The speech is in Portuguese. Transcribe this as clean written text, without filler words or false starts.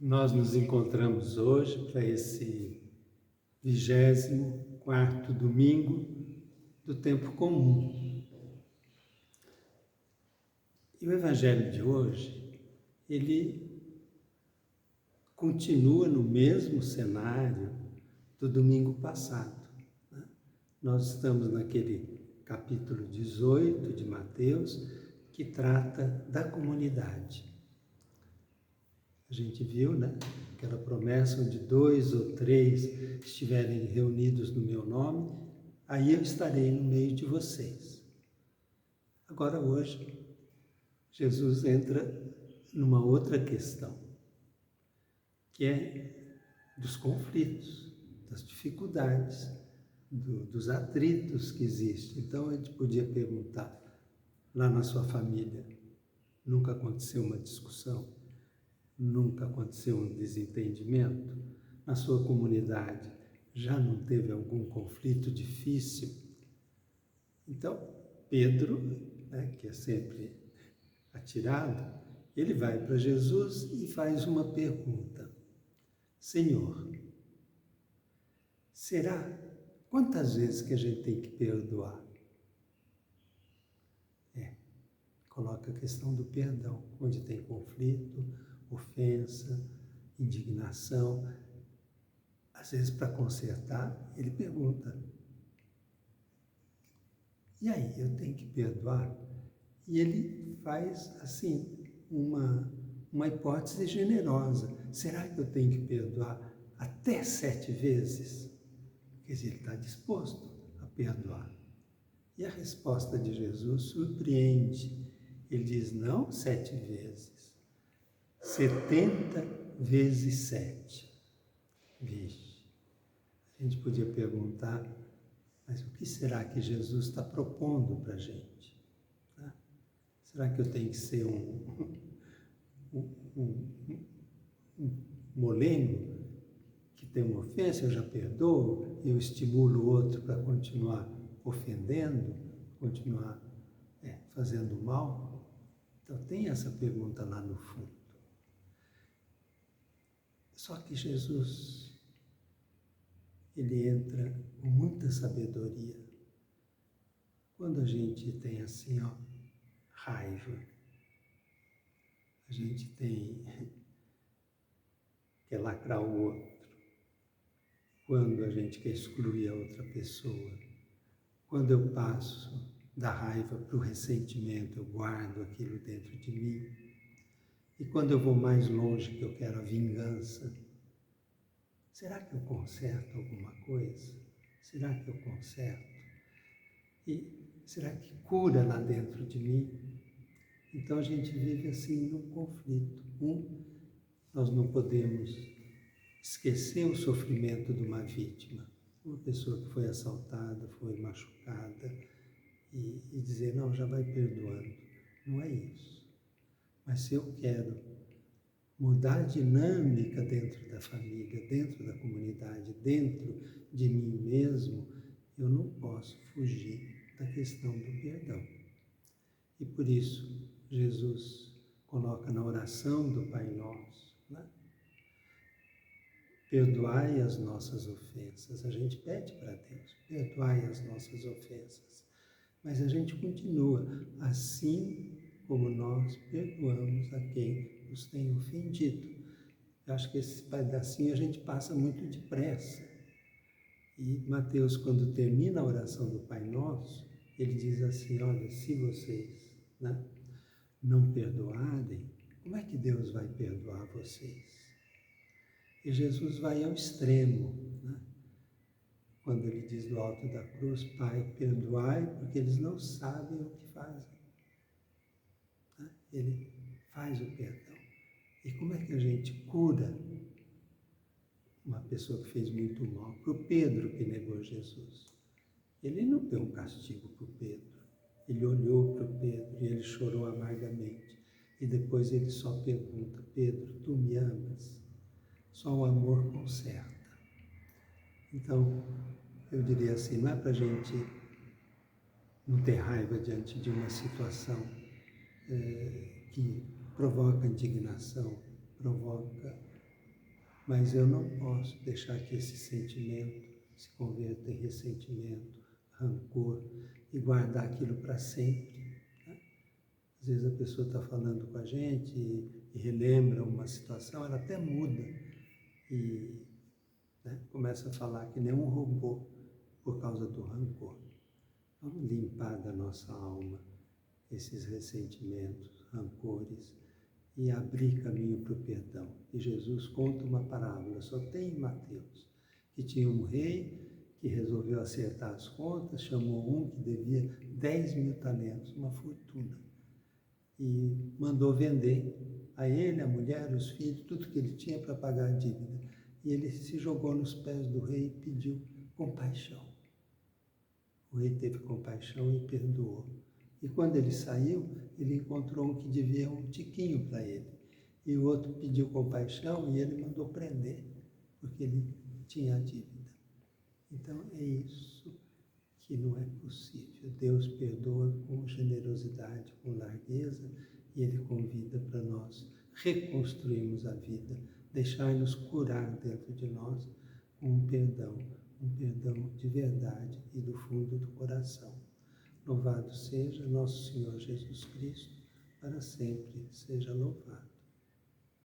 Nós nos encontramos hoje para esse 24º domingo do tempo comum. E o Evangelho de hoje, ele continua no mesmo cenário do domingo passado. Nós estamos naquele capítulo 18 de Mateus, que trata da comunidade. A gente viu, aquela promessa onde 2 ou 3 estiverem reunidos no meu nome, aí eu estarei no meio de vocês. Agora hoje, Jesus entra numa outra questão, que é dos conflitos, das dificuldades, dos atritos que existem. Então a gente podia perguntar, lá na sua família, nunca aconteceu uma discussão? Nunca aconteceu um desentendimento? Na sua comunidade, já não teve algum conflito difícil? Então, Pedro, que é sempre atirado, ele vai para Jesus e faz uma pergunta. Senhor, será quantas vezes que a gente tem que perdoar? Coloca a questão do perdão, onde tem conflito, ofensa, indignação. Às vezes, para consertar, ele pergunta, e aí, eu tenho que perdoar? E ele faz, assim, uma hipótese generosa. Será que eu tenho que perdoar até 7 vezes? Quer dizer, ele está disposto a perdoar. E a resposta de Jesus surpreende. Ele diz, não 7 vezes, 70 vezes 7. Vixe, a gente podia perguntar, mas o que será que Jesus está propondo para a gente? Será que eu tenho que ser um molengo que tem uma ofensa, eu já perdoo, eu estimulo o outro para continuar ofendendo, continuar fazendo mal? Então tem essa pergunta lá no fundo. Só que Jesus, ele entra com muita sabedoria. Quando a gente tem assim, raiva, a gente quer lacrar o outro, quando a gente quer excluir a outra pessoa, quando eu passo da raiva para o ressentimento, eu guardo aquilo dentro de mim, e quando eu vou mais longe, que eu quero a vingança, será que eu conserto alguma coisa? Será que eu conserto? E será que cura lá dentro de mim? Então a gente vive assim num conflito. Nós não podemos esquecer o sofrimento de uma vítima, uma pessoa que foi assaltada, foi machucada, e dizer, não, já vai perdoando. Não é isso. Mas se eu quero mudar a dinâmica dentro da família, dentro da comunidade, dentro de mim mesmo, eu não posso fugir da questão do perdão. E por isso, Jesus coloca na oração do Pai Nosso, perdoai as nossas ofensas. A gente pede para Deus, perdoai as nossas ofensas. Mas a gente continua, assim como nós perdoamos a quem nos tem ofendido. Eu acho que esse pedacinho a gente passa muito depressa. E Mateus, quando termina a oração do Pai Nosso, ele diz assim, olha, se vocês não perdoarem, como é que Deus vai perdoar vocês? E Jesus vai ao extremo, quando ele diz do alto da cruz, Pai, perdoai, porque eles não sabem o que fazem. Ele faz o perdão. E como é que a gente cura uma pessoa que fez muito mal? Para o Pedro que negou Jesus. Ele não deu um castigo para o Pedro. Ele olhou para o Pedro e ele chorou amargamente. E depois ele só pergunta, Pedro, tu me amas? Só o amor conserta. Então, eu diria assim, não é para a gente não ter raiva diante de uma situação que provoca indignação, provoca mas eu não posso deixar que esse sentimento se converta em ressentimento, rancor e guardar aquilo para sempre. Né? Às vezes a pessoa está falando com a gente e relembra uma situação, ela até muda e começa a falar que nem um robô por causa do rancor. Vamos limpar da nossa alma esses ressentimentos, rancores e abrir caminho para o perdão. E Jesus conta uma parábola, só tem em Mateus, que tinha um rei que resolveu acertar as contas, chamou um que devia 10.000 talentos, uma fortuna, e mandou vender a ele, a mulher, os filhos, tudo que ele tinha para pagar a dívida. E ele se jogou nos pés do rei e pediu compaixão. O rei teve compaixão e perdoou. E quando ele saiu, ele encontrou um que devia um tiquinho para ele. E o outro pediu compaixão e ele mandou prender, porque ele tinha a dívida. Então é isso que não é possível. Deus perdoa com generosidade, com largueza, e Ele convida para nós reconstruirmos a vida, deixar-nos curar dentro de nós com um perdão de verdade e do fundo do coração. Louvado seja nosso Senhor Jesus Cristo, para sempre seja louvado.